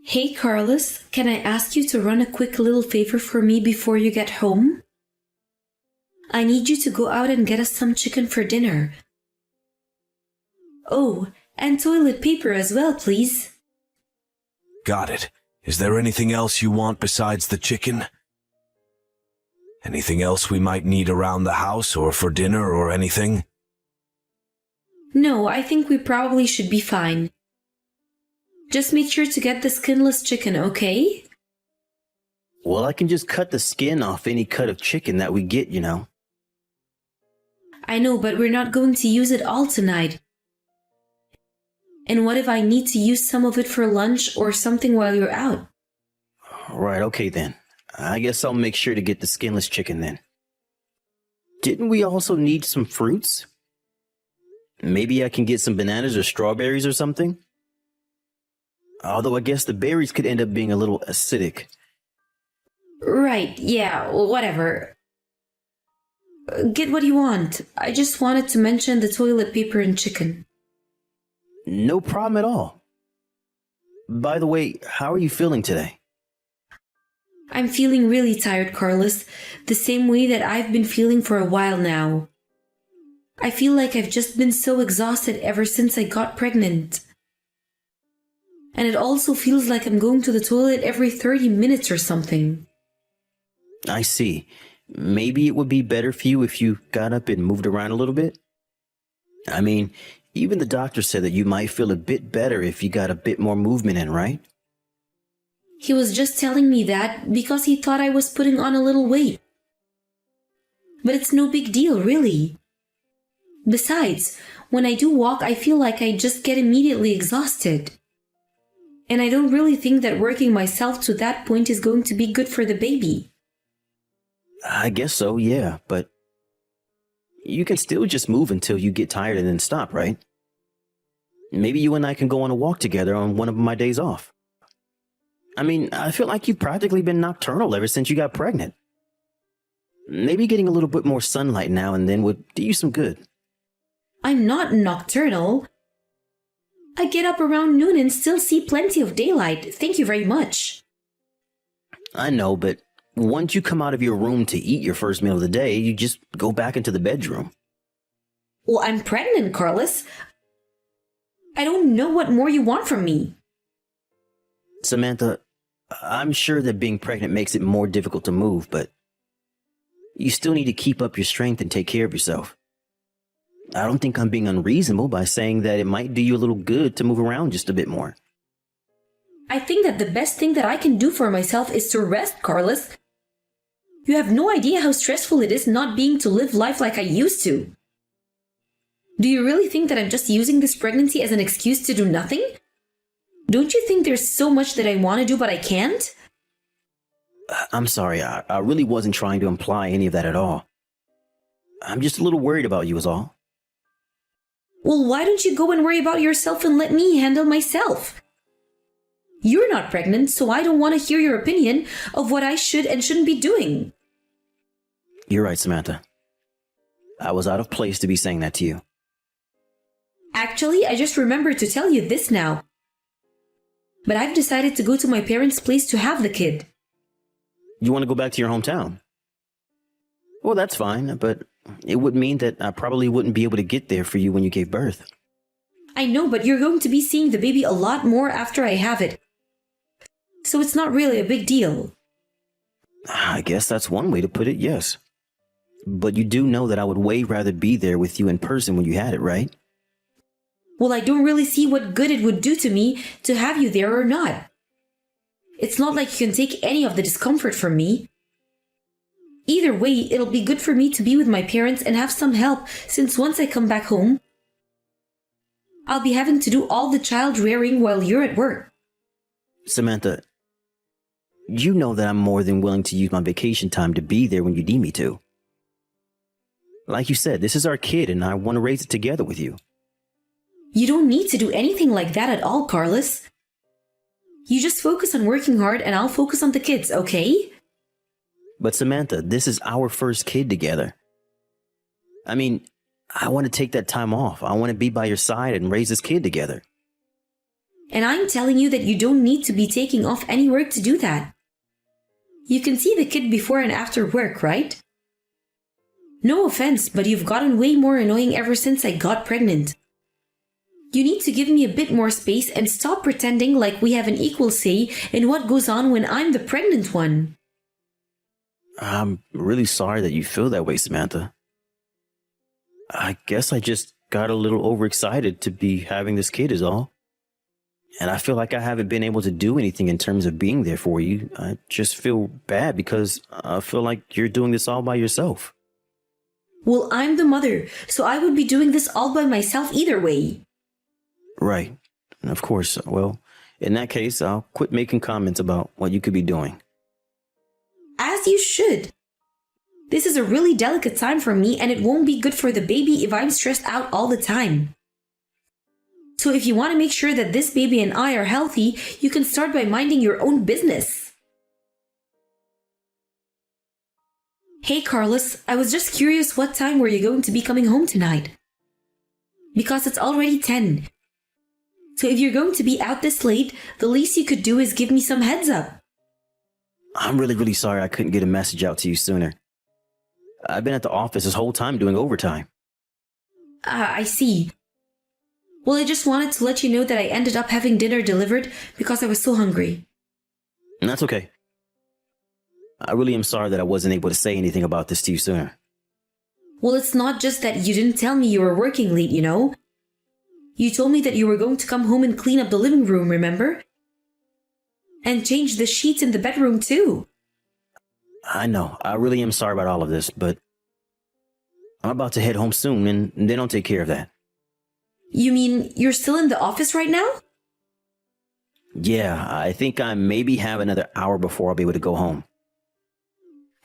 Hey Carlos, can I ask you to run a quick little favor for me before you get home? I need you to go out and get us some chicken for dinner. Oh, and toilet paper as well, please. Got it. Is there anything else you want besides the chicken? Anything else we might need around the house or for dinner or anything? No, I think we probably should be fine. Just make sure to get the skinless chicken, okay? Well, I can just cut the skin off any cut of chicken that we get, you know. I know, but we're not going to use it all tonight. And what if I need to use some of it for lunch or something while you're out? Right, okay then. I guess I'll make sure to get the skinless chicken then. Didn't we also need some fruits? Maybe I can get some bananas or strawberries or something? Although I guess the berries could end up being a little acidic. Right, yeah, whatever. Get what you want. I just wanted to mention the toilet paper and chicken. No problem at all. By the way, how are you feeling today? I'm feeling really tired, Carlos, the same way that I've been feeling for a while now. I feel like I've just been so exhausted ever since I got pregnant. And it also feels like I'm going to the toilet every 30 minutes or something. I see. Maybe it would be better for you if you got up and moved around a little bit? I mean, even the doctor said that you might feel a bit better if you got a bit more movement in, right? He was just telling me that because he thought I was putting on a little weight. But it's no big deal, really. Besides, when I do walk, I feel like I just get immediately exhausted. And I don't really think that working myself to that point is going to be good for the baby. I guess so, yeah, but you can still just move until you get tired and then stop, right? Maybe you and I can go on a walk together on one of my days off. I mean, I feel like you've practically been nocturnal ever since you got pregnant. Maybe getting a little bit more sunlight now and then would do you some good. I'm not nocturnal. I get up around noon and still see plenty of daylight. Thank you very much. I know, but once you come out of your room to eat your first meal of the day, you just go back into the bedroom. Well, I'm pregnant, Carlos. I don't know what more you want from me. Samantha, I'm sure that being pregnant makes it more difficult to move, but you still need to keep up your strength and take care of yourself. I don't think I'm being unreasonable by saying that it might do you a little good to move around just a bit more. I think that the best thing that I can do for myself is to rest, Carlos. You have no idea how stressful it is not being to live life like I used to. Do you really think that I'm just using this pregnancy as an excuse to do nothing? Don't you think there's so much that I want to do but I can't? I'm sorry, I really wasn't trying to imply any of that at all. I'm just a little worried about you is all. Well, why don't you go and worry about yourself and let me handle myself? You're not pregnant, so I don't want to hear your opinion of what I should and shouldn't be doing. You're right, Samantha. I was out of place to be saying that to you. Actually, I just remembered to tell you this now. But I've decided to go to my parents' place to have the kid. You want to go back to your hometown? Well, that's fine, but it would mean that I probably wouldn't be able to get there for you when you gave birth. I know, but you're going to be seeing the baby a lot more after I have it. So it's not really a big deal. I guess that's one way to put it, yes. But you do know that I would way rather be there with you in person when you had it, right? Well, I don't really see what good it would do to me to have you there or not. It's not like you can take any of the discomfort from me. Either way, it'll be good for me to be with my parents and have some help, since once I come back home, I'll be having to do all the child rearing while you're at work. Samantha, you know that I'm more than willing to use my vacation time to be there when you need me to. Like you said, this is our kid and I want to raise it together with you. You don't need to do anything like that at all, Carlos. You just focus on working hard and I'll focus on the kids, okay? But Samantha, this is our first kid together. I mean, I want to take that time off. I want to be by your side and raise this kid together. And I'm telling you that you don't need to be taking off any work to do that. You can see the kid before and after work, right? No offense, but you've gotten way more annoying ever since I got pregnant. You need to give me a bit more space and stop pretending like we have an equal say in what goes on when I'm the pregnant one. I'm really sorry that you feel that way, Samantha. I guess I just got a little overexcited to be having this kid is all. And I feel like I haven't been able to do anything in terms of being there for you. I just feel bad because I feel like you're doing this all by yourself. Well, I'm the mother, so I would be doing this all by myself either way. Right. Of course. Well, in that case, I'll quit making comments about what you could be doing. As you should. This is a really delicate time for me, and it won't be good for the baby if I'm stressed out all the time. So if you want to make sure that this baby and I are healthy, you can start by minding your own business. Hey Carlos, I was just curious, what time were you going to be coming home tonight? Because it's already 10. So if you're going to be out this late, the least you could do is give me some heads up. I'm really sorry I couldn't get a message out to you sooner. I've been at the office this whole time doing overtime. I see. Well, I just wanted to let you know that I ended up having dinner delivered because I was so hungry. And that's okay. I really am sorry that I wasn't able to say anything about this to you sooner. Well, it's not just that you didn't tell me you were working late, you know? You told me that you were going to come home and clean up the living room, remember? And change the sheets in the bedroom too. I know. I really am sorry about all of this, but I'm about to head home soon and then I'll take care of that. You mean you're still in the office right now? Yeah, I think I maybe have another hour before I'll be able to go home.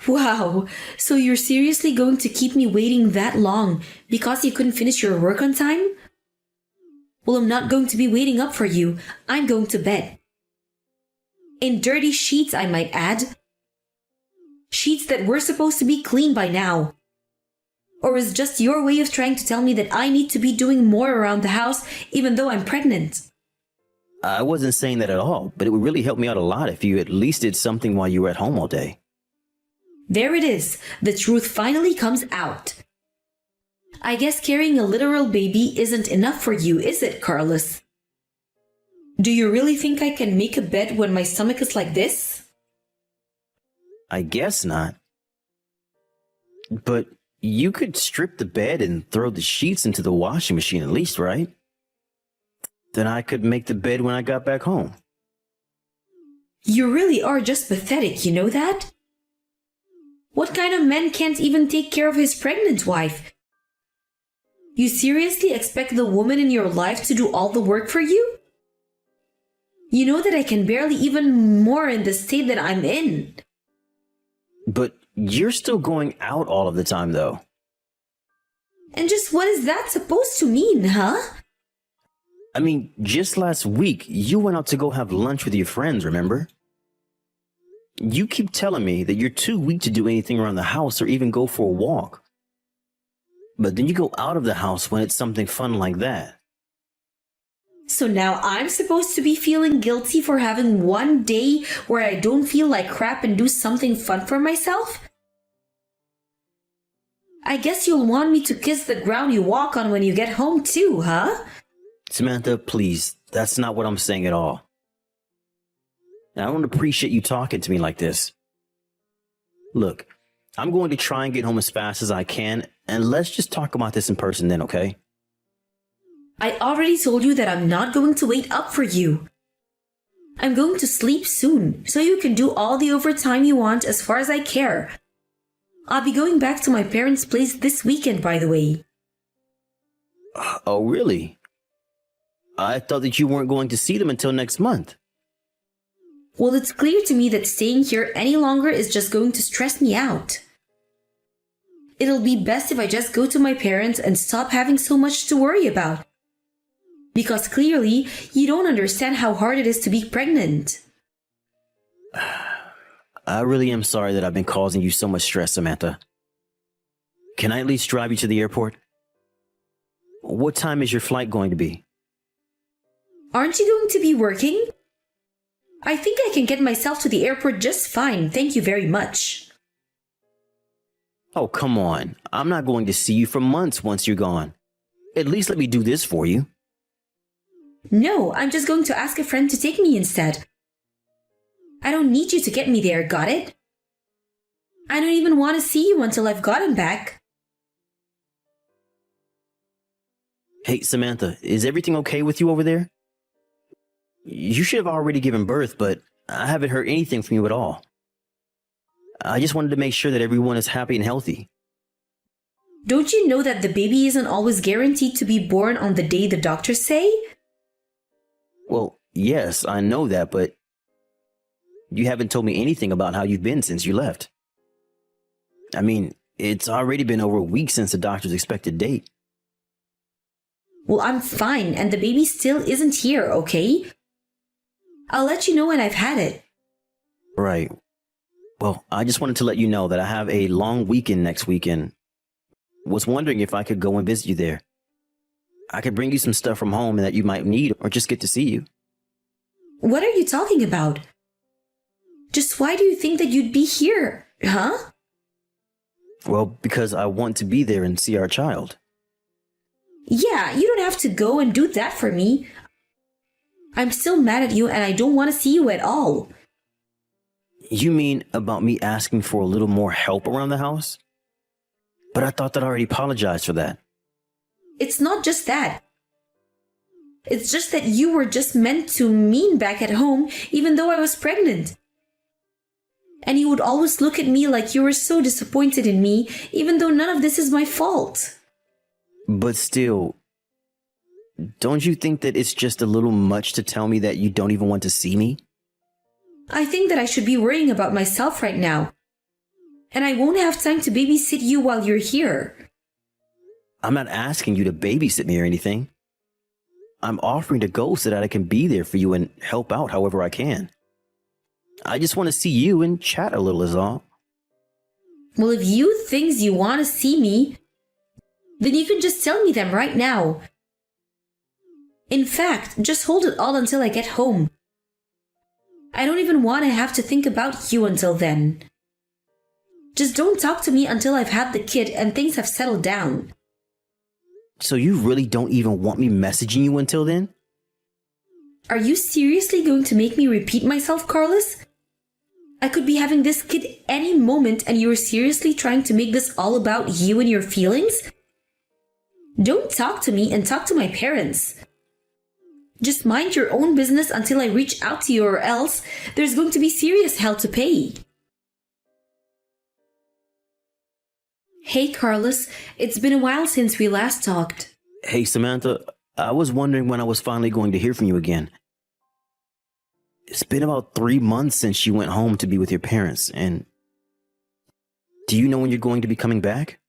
Wow, so you're seriously going to keep me waiting that long because you couldn't finish your work on time? Well, I'm not going to be waiting up for you. I'm going to bed. In dirty sheets, I might add. Sheets that were supposed to be clean by now. Or is just your way of trying to tell me that I need to be doing more around the house even though I'm pregnant? I wasn't saying that at all, but it would really help me out a lot if you at least did something while you were at home all day. There it is. The truth finally comes out. I guess carrying a literal baby isn't enough for you, is it, Carlos? Do you really think I can make a bed when my stomach is like this? I guess not. But you could strip the bed and throw the sheets into the washing machine at least, right? Then I could make the bed when I got back home. You really are just pathetic, you know that? What kind of man can't even take care of his pregnant wife? You seriously expect the woman in your life to do all the work for you? You know that I can barely even more in the state that I'm in. But you're still going out all of the time, though. And just what is that supposed to mean, huh? I mean, just last week, you went out to go have lunch with your friends, remember? You keep telling me that you're too weak to do anything around the house or even go for a walk. But then you go out of the house when it's something fun like that. So now I'm supposed to be feeling guilty for having one day where I don't feel like crap and do something fun for myself? I guess you'll want me to kiss the ground you walk on when you get home too, huh? Samantha, please, that's not what I'm saying at all. And I don't appreciate you talking to me like this. Look, I'm going to try and get home as fast as I can, and let's just talk about this in person then, okay? I already told you that I'm not going to wait up for you. I'm going to sleep soon, so you can do all the overtime you want as far as I care. I'll be going back to my parents' place this weekend, by the way. Oh, really? I thought that you weren't going to see them until next month. Well, it's clear to me that staying here any longer is just going to stress me out. It'll be best if I just go to my parents and stop having so much to worry about. Because clearly, you don't understand how hard it is to be pregnant. I really am sorry that I've been causing you so much stress, Samantha. Can I at least drive you to the airport? What time is your flight going to be? Aren't you going to be working? I think I can get myself to the airport just fine, thank you very much. Oh, come on. I'm not going to see you for months once you're gone. At least let me do this for you. No, I'm just going to ask a friend to take me instead. I don't need you to get me there, got it? I don't even want to see you until I've gotten back. Hey, Samantha, is everything okay with you over there? You should have already given birth, but I haven't heard anything from you at all. I just wanted to make sure that everyone is happy and healthy. Don't you know that the baby isn't always guaranteed to be born on the day the doctors say? Well, yes, I know that, but you haven't told me anything about how you've been since you left. I mean, it's already been over a week since the doctor's expected date. Well, I'm fine, and the baby still isn't here, okay? I'll let you know when I've had it. Right. Well, I just wanted to let you know that I have a long weekend next weekend. Was wondering if I could go and visit you there. I could bring you some stuff from home that you might need or just get to see you. What are you talking about? Just why do you think that you'd be here, huh? Well, because I want to be there and see our child. Yeah, you don't have to go and do that for me. I'm still mad at you and I don't want to see you at all. You mean about me asking for a little more help around the house? But I thought that I already apologized for that. It's not just that. It's just that you were just meant to mean back at home even though I was pregnant. And you would always look at me like you were so disappointed in me even though none of this is my fault. But still, don't you think that it's just a little much to tell me that you don't even want to see me? I think that I should be worrying about myself right now. And I won't have time to babysit you while you're here. I'm not asking you to babysit me or anything. I'm offering to go so that I can be there for you and help out however I can. I just want to see you and chat a little is all. Well, if you think you want to see me, then you can just tell me them right now. In fact, just hold it all until I get home. I don't even want to have to think about you until then. Just don't talk to me until I've had the kid and things have settled down. So you really don't even want me messaging you until then? Are you seriously going to make me repeat myself, Carlos? I could be having this kid any moment and you're seriously trying to make this all about you and your feelings? Don't talk to me and talk to my parents. Just mind your own business until I reach out to you or else there's going to be serious hell to pay. Hey Carlos, it's been a while since we last talked. Hey Samantha, I was wondering when I was finally going to hear from you again. It's been about 3 months since you went home to be with your parents, and do you know when you're going to be coming back?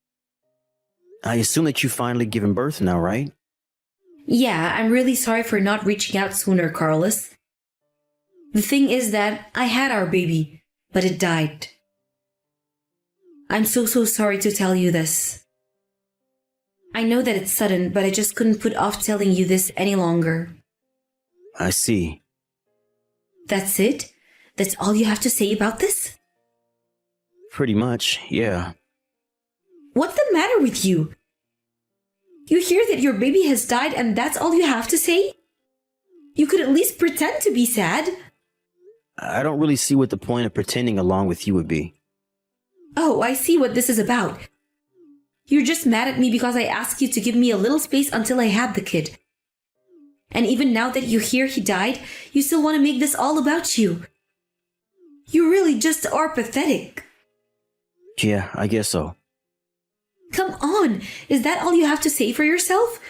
I assume that you've finally given birth now, right? Yeah, I'm really sorry for not reaching out sooner, Carlos. The thing is that I had our baby, but it died. I'm so sorry to tell you this. I know that it's sudden, but I just couldn't put off telling you this any longer. I see. That's it? That's all you have to say about this? Pretty much, yeah. What's the matter with you? You hear that your baby has died and that's all you have to say? You could at least pretend to be sad. I don't really see what the point of pretending along with you would be. Oh, I see what this is about. You're just mad at me because I asked you to give me a little space until I had the kid. And even now that you hear he died, you still want to make this all about you. You really just are pathetic. Yeah, I guess so. Come on, is that all you have to say for yourself?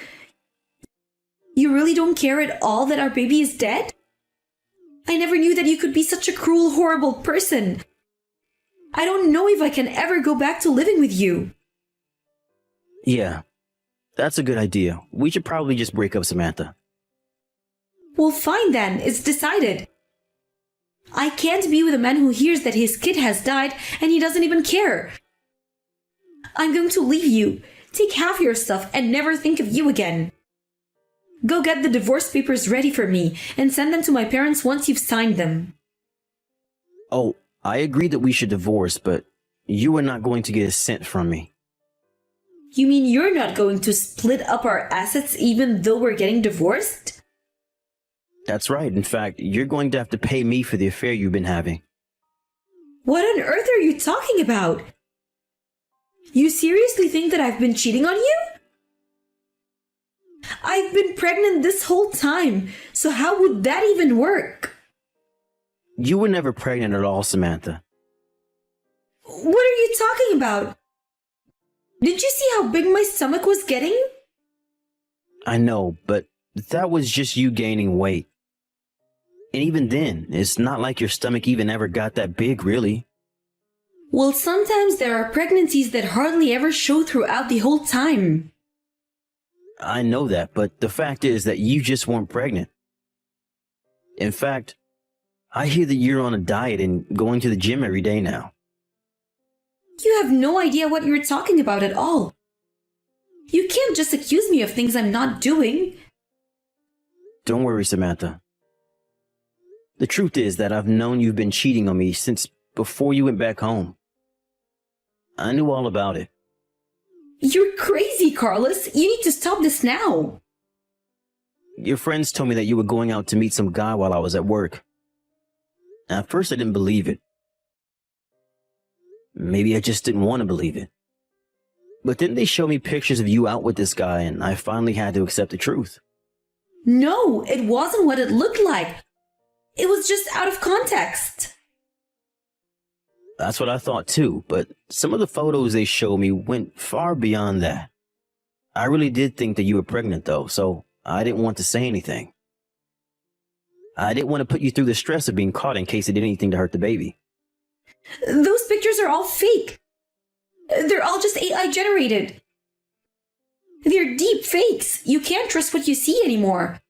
You really don't care at all that our baby is dead? I never knew that you could be such a cruel, horrible person. I don't know if I can ever go back to living with you. Yeah, that's a good idea. We should probably just break up, Samantha. Well, fine then, it's decided. I can't be with a man who hears that his kid has died and he doesn't even care. I'm going to leave you, take half your stuff, and never think of you again. Go get the divorce papers ready for me and send them to my parents once you've signed them. Oh, I agree that we should divorce, but you are not going to get a cent from me. You mean you're not going to split up our assets even though we're getting divorced? That's right. In fact, you're going to have to pay me for the affair you've been having. What on earth are you talking about? You seriously think that I've been cheating on you? I've been pregnant this whole time, so how would that even work? You were never pregnant at all, Samantha. What are you talking about? Did you see how big my stomach was getting? I know, but that was just you gaining weight. And even then, it's not like your stomach even ever got that big, really. Well, sometimes there are pregnancies that hardly ever show throughout the whole time. I know that, but the fact is that you just weren't pregnant. In fact, I hear that you're on a diet and going to the gym every day now. You have no idea what you're talking about at all. You can't just accuse me of things I'm not doing. Don't worry, Samantha. The truth is that I've known you've been cheating on me since before you went back home. I knew all about it. You're crazy, Carlos. You need to stop this now. Your friends told me that you were going out to meet some guy while I was at work. At first, I didn't believe it. Maybe I just didn't want to believe it. But then they showed me pictures of you out with this guy, and I finally had to accept the truth. No, it wasn't what it looked like. It was just out of context. That's what I thought too, but some of the photos they showed me went far beyond that. I really did think that you were pregnant though, so I didn't want to say anything. I didn't want to put you through the stress of being caught in case it did anything to hurt the baby. Those pictures are all fake. They're all just AI generated. They're deep fakes. You can't trust what you see anymore.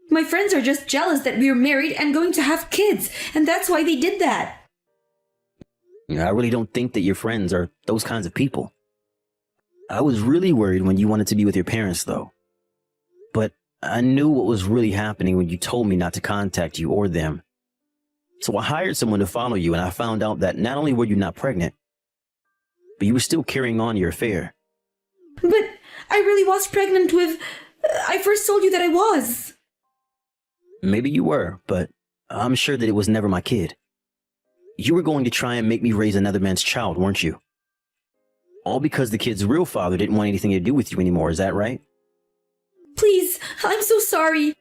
My friends are just jealous that we're married and going to have kids, and that's why they did that. I really don't think that your friends are those kinds of people. I was really worried when you wanted to be with your parents, though. But I knew what was really happening when you told me not to contact you or them. So I hired someone to follow you, and I found out that not only were you not pregnant, but you were still carrying on your affair. But I really was pregnant with... I first told you that I was. Maybe you were, but I'm sure that it was never my kid. You were going to try and make me raise another man's child, weren't you? All because the kid's real father didn't want anything to do with you anymore, is that right? Please, I'm so sorry.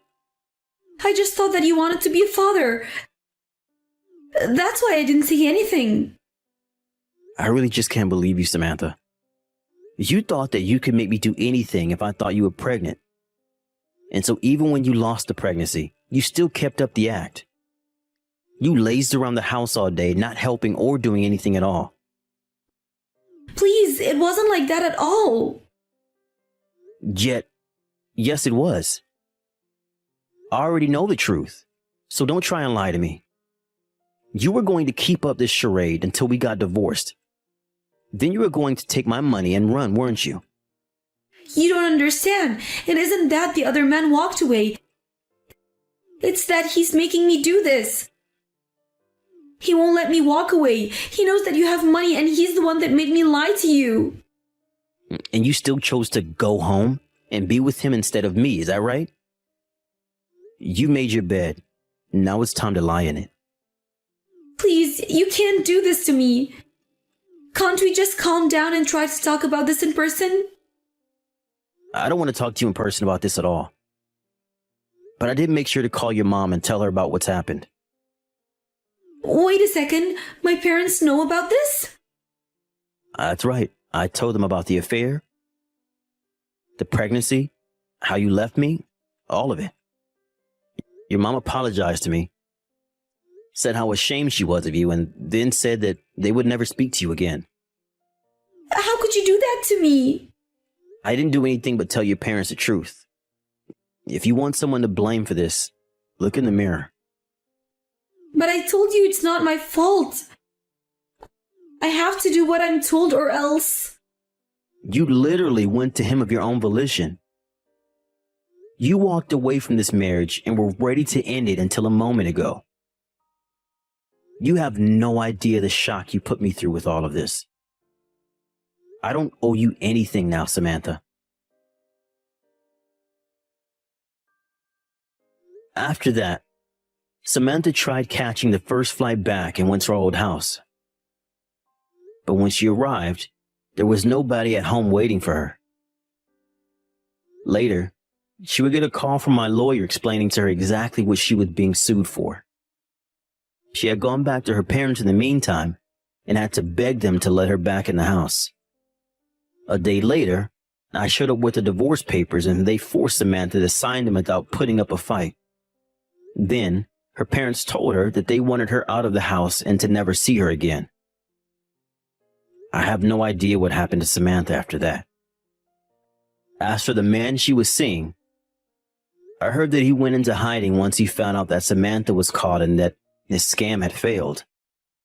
I just thought that you wanted to be a father. That's why I didn't say anything. I really just can't believe you, Samantha. You thought that you could make me do anything if I thought you were pregnant. And so even when you lost the pregnancy, you still kept up the act. You lazed around the house all day, not helping or doing anything at all. Please, it wasn't like that at all. Yet, yes, it was. I already know the truth, so don't try and lie to me. You were going to keep up this charade until we got divorced. Then you were going to take my money and run, weren't you? You don't understand. It isn't that the other man walked away. It's that he's making me do this. He won't let me walk away. He knows that you have money and he's the one that made me lie to you. And you still chose to go home and be with him instead of me, is that right? You made your bed. Now it's time to lie in it. Please, you can't do this to me. Can't we just calm down and try to talk about this in person? I don't want to talk to you in person about this at all. But I did make sure to call your mom and tell her about what's happened. Wait a second. My parents know about this? That's right. I told them about the affair, the pregnancy, how you left me, all of it. Your mom apologized to me, said how ashamed she was of you, and then said that they would never speak to you again. How could you do that to me? I didn't do anything but tell your parents the truth. If you want someone to blame for this, look in the mirror. But I told you it's not my fault. I have to do what I'm told or else. You literally went to him of your own volition. You walked away from this marriage and were ready to end it until a moment ago. You have no idea the shock you put me through with all of this. I don't owe you anything now, Samantha. After that, Samantha tried catching the first flight back and went to our old house. But when she arrived, there was nobody at home waiting for her. Later, she would get a call from my lawyer explaining to her exactly what she was being sued for. She had gone back to her parents in the meantime and had to beg them to let her back in the house. A day later, I showed up with the divorce papers and they forced Samantha to sign them without putting up a fight. Then, her parents told her that they wanted her out of the house and to never see her again. I have no idea what happened to Samantha after that. As for the man she was seeing, I heard that he went into hiding once he found out that Samantha was caught and that his scam had failed.